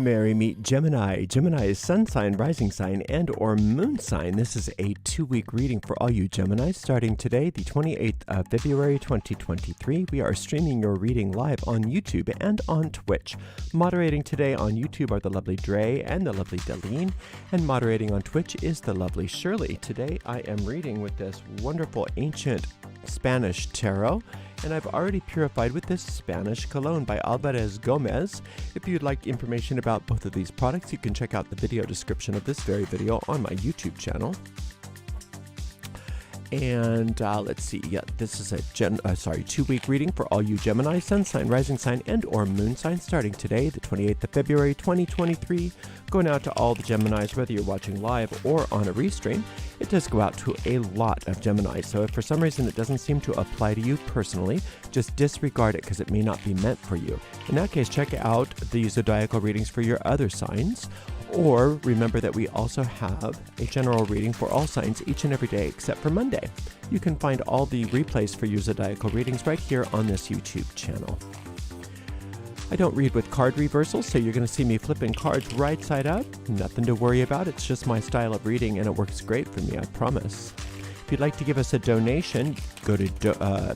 Mary, meet Gemini. Gemini is sun sign, rising sign, and or moon sign. This is a 2-week reading for all you Geminis starting today, the 28th of February, 2023. We are streaming your reading live on YouTube and on Twitch. Moderating today on YouTube are the lovely Dre and the lovely Deline, and moderating on Twitch is the lovely Shirley. Today I am reading with this wonderful ancient Spanish tarot, and I've already purified with this Spanish cologne by Alvarez Gomez. If you'd like information about both of these products, you can check out the video description of this very video on my YouTube channel. And let's see, this is a 2-week reading for all you Gemini, sun sign, rising sign, and or moon sign starting today, the 28th of February, 2023. Going out to all the Geminis, whether you're watching live or on a restream. It does go out to a lot of Geminis, so if for some reason it doesn't seem to apply to you personally, just disregard it because it may not be meant for you. In that case, check out the zodiacal readings for your other signs. Or remember that we also have a general reading for all signs each and every day except for Monday. You can find all the replays for your zodiacal readings right here on this YouTube channel. I don't read with card reversals, so you're going to see me flipping cards right side up. Nothing to worry about. It's just my style of reading, and it works great for me, I promise. If you'd like to give us a donation, go to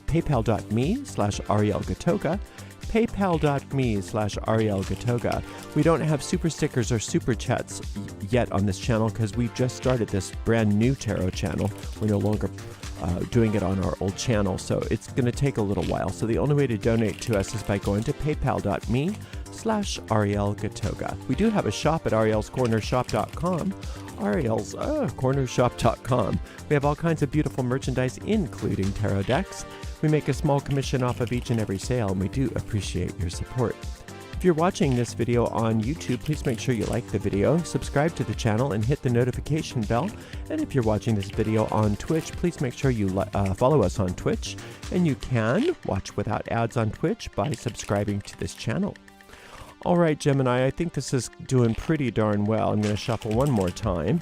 paypal.me/Ariel Gatoga. paypal.me/Ariel Gatoga. We don't have super stickers or super chats yet on this channel because we've just started this brand new tarot channel. We're no longer doing it on our old channel, so it's going to take a little while. So the only way to donate to us is by going to paypal.me/Ariel Gatoga. We do have a shop at arielscornershop.com. Cornershop.com. We have all kinds of beautiful merchandise, including tarot decks. We make a small commission off of each and every sale, and we do appreciate your support. If you're watching this video on YouTube, please make sure you like the video, subscribe to the channel, and hit the notification bell. And if you're watching this video on Twitch, please make sure you follow us on Twitch. And you can watch without ads on Twitch by subscribing to this channel. All right, Gemini, I think this is doing pretty darn well. I'm going to shuffle one more time.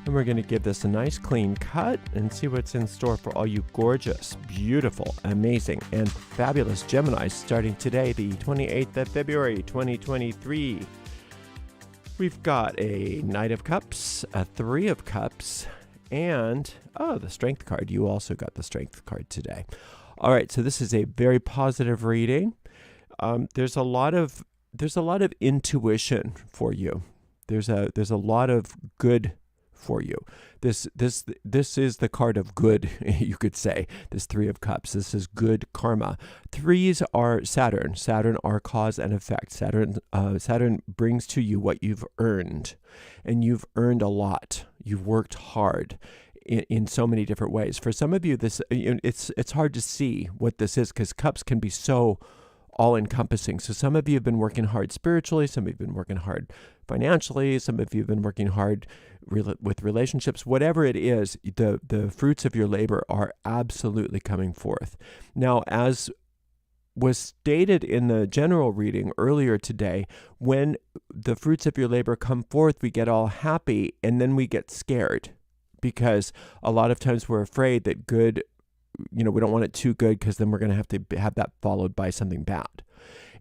And we're going to give this a nice clean cut and see what's in store for all you gorgeous, beautiful, amazing, and fabulous Geminis starting today, the 28th of February, 2023. We've got a Knight of Cups, a Three of Cups, and, the Strength card. You also got the Strength card today. All right, so this is a very positive reading. There's a lot of intuition for you. There's a lot of good for you. This is the card of good, you could say. This Three of Cups. This is good karma. Threes are Saturn. Saturn are cause and effect. Saturn brings to you what you've earned, and you've earned a lot. You've worked hard in so many different ways. For some of you, it's hard to see what this is because cups can be so all-encompassing. So some of you have been working hard spiritually, some of you have been working hard financially, some of you have been working hard with relationships. Whatever it is, the fruits of your labor are absolutely coming forth. Now, as was stated in the general reading earlier today, when the fruits of your labor come forth, we get all happy and then we get scared because a lot of times we're afraid that good, we don't want it too good because then we're going to have that followed by something bad.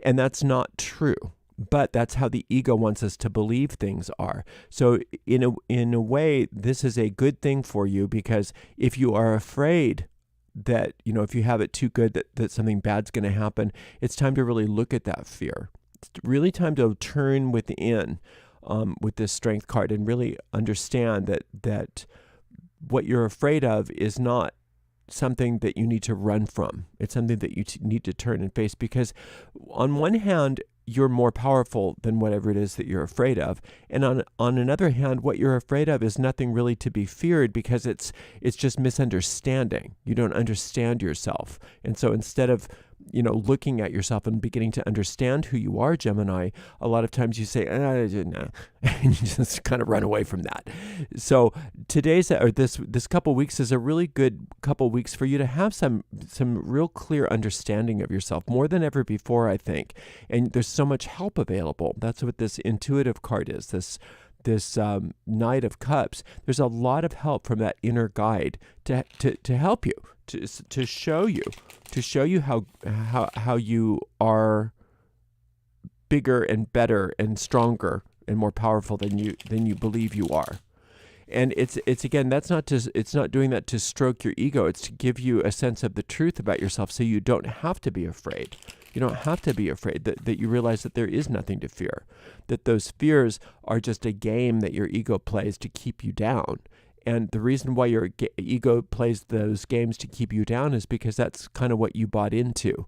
And that's not true. But that's how the ego wants us to believe things are. So in a way, this is a good thing for you because if you are afraid that, if you have it too good that something bad's going to happen, it's time to really look at that fear. It's really time to turn within with this Strength card and really understand that what you're afraid of is not something that you need to run from. It's something that you need to turn and face because on one hand, you're more powerful than whatever it is that you're afraid of. And on another hand, what you're afraid of is nothing really to be feared because it's just misunderstanding. You don't understand yourself. And so instead of, looking at yourself and beginning to understand who you are, Gemini, a lot of times you say, nah, and you just kind of run away from that. So this couple weeks is a really good couple weeks for you to have some real clear understanding of yourself, more than ever before, I think. And there's so much help available. That's what this intuitive card is, this Knight of Cups. There's a lot of help from that inner guide to help you, to show you how you are bigger and better and stronger and more powerful than you believe you are. And it's again, it's not doing that to stroke your ego. It's to give you a sense of the truth about yourself, so you don't have to be afraid. You don't have to be afraid, that you realize that there is nothing to fear, that those fears are just a game that your ego plays to keep you down. And the reason why your ego plays those games to keep you down is because that's kind of what you bought into.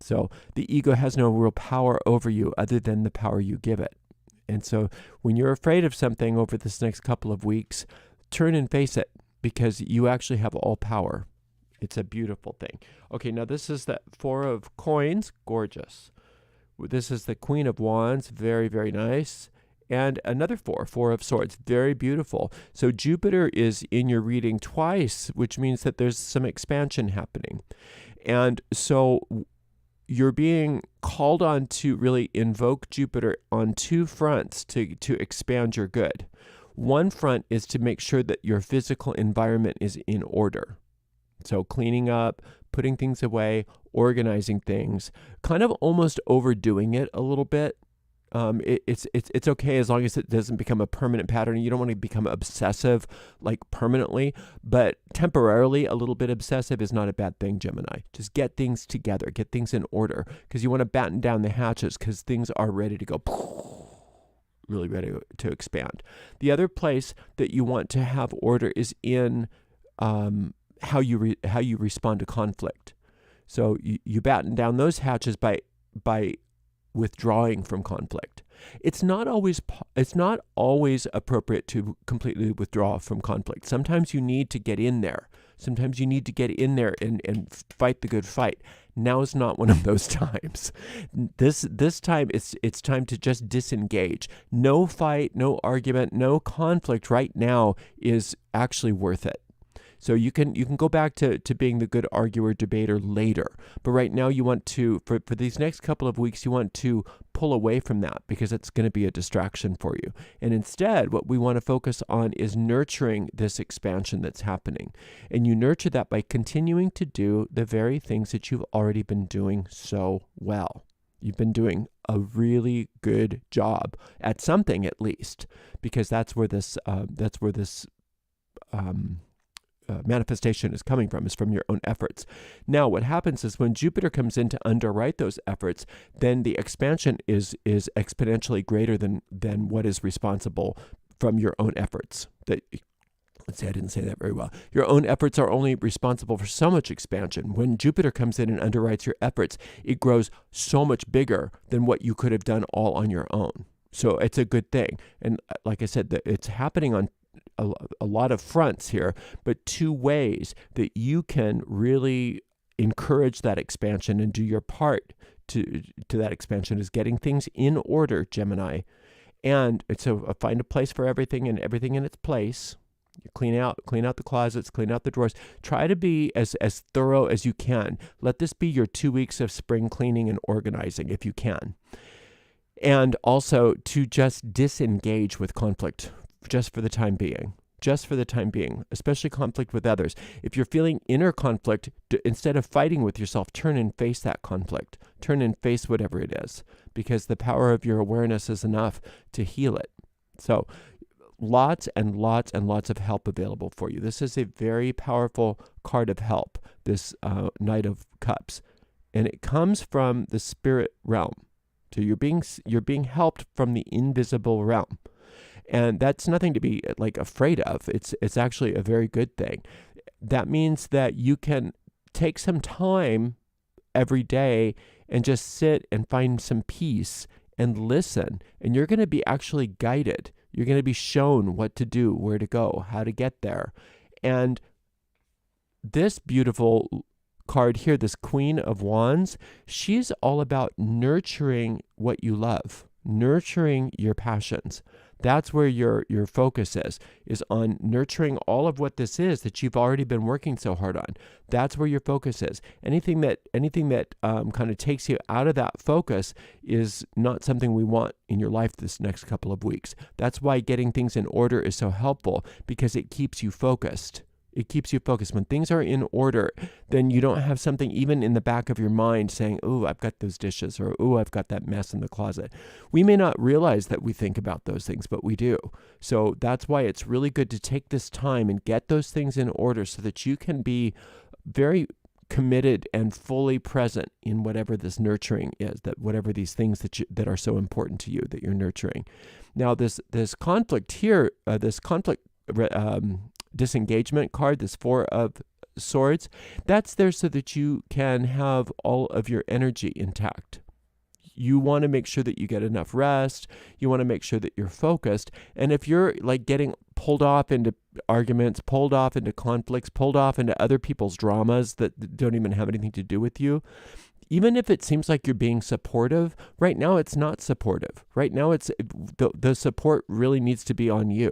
So the ego has no real power over you other than the power you give it. And so when you're afraid of something over this next couple of weeks, turn and face it, because you actually have all power. It's a beautiful thing. Okay, now this is the 4 of coins. Gorgeous. This is the Queen of Wands. Very, very nice. And another 4 of swords. Very beautiful. So Jupiter is in your reading twice, which means that there's some expansion happening. And so you're being called on to really invoke Jupiter on 2 fronts to expand your good. One front is to make sure that your physical environment is in order. So cleaning up, putting things away, organizing things, kind of almost overdoing it a little bit. It's okay as long as it doesn't become a permanent pattern. You don't want to become obsessive like permanently, but temporarily a little bit obsessive is not a bad thing, Gemini. Just get things together, get things in order, because you want to batten down the hatches because things are ready to go, really ready to expand. The other place that you want to have order is in how you respond to conflict. So you batten down those hatches by withdrawing from conflict. It's not always appropriate to completely withdraw from conflict. Sometimes you need to get in there. Sometimes you need to get in there and fight the good fight. Now is not one of those times. This time it's time to just disengage. No fight, no argument, no conflict right now is actually worth it. So you can go back to being the good arguer, debater later. But right now you want to, for these next couple of weeks, you want to pull away from that because it's going to be a distraction for you. And instead, what we want to focus on is nurturing this expansion that's happening. And you nurture that by continuing to do the very things that you've already been doing so well. You've been doing a really good job at something, at least, because that's where this manifestation is coming from, is from your own efforts. Now, what happens is when Jupiter comes in to underwrite those efforts, then the expansion is exponentially greater than what is responsible from your own efforts. Let's say I didn't say that very well. Your own efforts are only responsible for so much expansion. When Jupiter comes in and underwrites your efforts, it grows so much bigger than what you could have done all on your own. So it's a good thing. And like I said, it's happening on a lot of fronts here, but 2 ways that you can really encourage that expansion and do your part to that expansion is getting things in order, Gemini. And so find a place for everything and everything in its place. You clean out the closets, clean out the drawers. Try to be as thorough as you can. Let this be your 2 weeks of spring cleaning and organizing if you can. And also to just disengage with conflict just for the time being, especially conflict with others. If you're feeling inner conflict, instead of fighting with yourself, turn and face that conflict. Turn and face whatever it is, because the power of your awareness is enough to heal it. So lots and lots and lots of help available for you. This is a very powerful card of help, this Knight of Cups. And it comes from the spirit realm. So you're being helped from the invisible realm. And that's nothing to be like afraid of. It's actually a very good thing. That means that you can take some time every day and just sit and find some peace and listen. And you're going to be actually guided. You're going to be shown what to do, where to go, how to get there. And this beautiful card here, this Queen of Wands, she's all about nurturing what you love, nurturing your passions. That's where your focus is on nurturing all of what this is that you've already been working so hard on. That's where your focus is. Anything that kind of takes you out of that focus is not something we want in your life this next couple of weeks. That's why getting things in order is so helpful, because it keeps you focused. It keeps you focused. When things are in order, then you don't have something even in the back of your mind saying, oh, I've got those dishes, or oh, I've got that mess in the closet. We may not realize that we think about those things, but we do. So that's why it's really good to take this time and get those things in order so that you can be very committed and fully present in whatever this nurturing is, that whatever these things that are so important to you that you're nurturing. Now, this conflict here, disengagement card, this Four of Swords, that's there so that you can have all of your energy intact. You want to make sure that you get enough rest. You want to make sure that you're focused. And if you're like getting pulled off into arguments, pulled off into conflicts, pulled off into other people's dramas that don't even have anything to do with you, even if it seems like you're being supportive, right now it's not supportive. Right now it's the support really needs to be on you.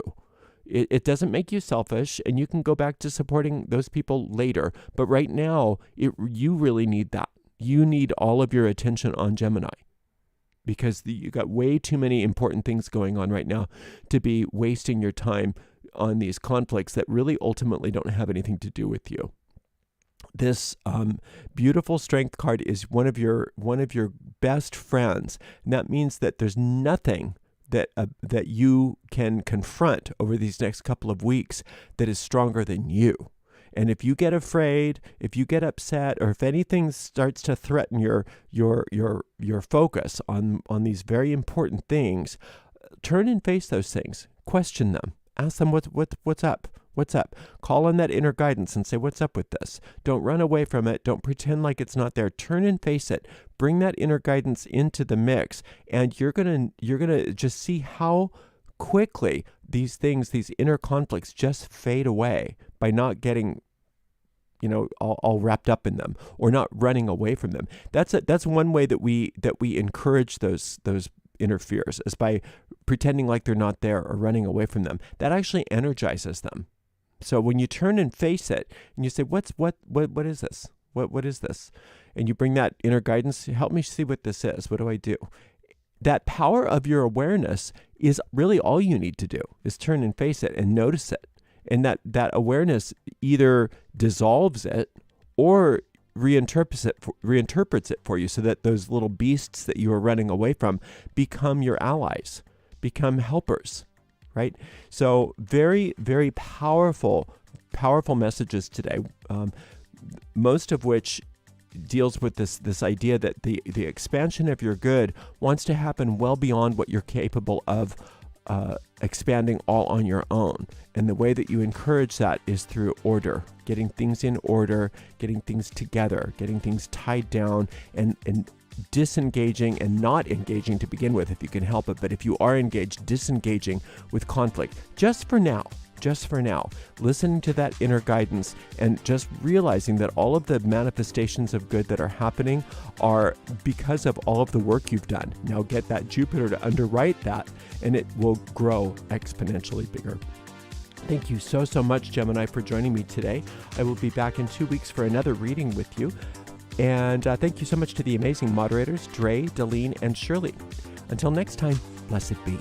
It doesn't make you selfish, and you can go back to supporting those people later. But right now, you really need that. You need all of your attention on Gemini, because you got way too many important things going on right now to be wasting your time on these conflicts that really ultimately don't have anything to do with you. This beautiful strength card is one of your best friends, and that means that there's nothing that you can confront over these next couple of weeks that is stronger than you. And if you get afraid, if you get upset, or if anything starts to threaten your focus on these very important things, turn and face those things. Question them. Ask them what's up. What's up? Call on that inner guidance and say, what's up with this? Don't run away from it. Don't pretend like it's not there. Turn and face it. Bring that inner guidance into the mix, and you're gonna just see how quickly these inner conflicts just fade away by not getting, all wrapped up in them, or not running away from them. That's one way that we encourage those inner fears, is by pretending like they're not there or running away from them. That actually energizes them. So when you turn and face it, and you say, what is this? What is this? And you bring that inner guidance, help me see what this is. What do I do? That power of your awareness is really all you need to do, is turn and face it and notice it. And that awareness either dissolves it or reinterprets it for you, so that those little beasts that you are running away from become your allies, become helpers, right? So very, very powerful messages today, most of which deals with this idea that the expansion of your good wants to happen well beyond what you're capable of expanding all on your own. And the way that you encourage that is through order, getting things in order, getting things together, getting things tied down, and disengaging and not engaging to begin with if you can help it. But if you are engaged, disengaging with conflict just for now, listening to that inner guidance and just realizing that all of the manifestations of good that are happening are because of all of the work you've done. Now get that Jupiter to underwrite that, and it will grow exponentially bigger. Thank you so much, Gemini, for joining me today. I will be back in 2 weeks for another reading with you. And thank you so much to the amazing moderators, Dre, Deline, and Shirley. Until next time, blessed be.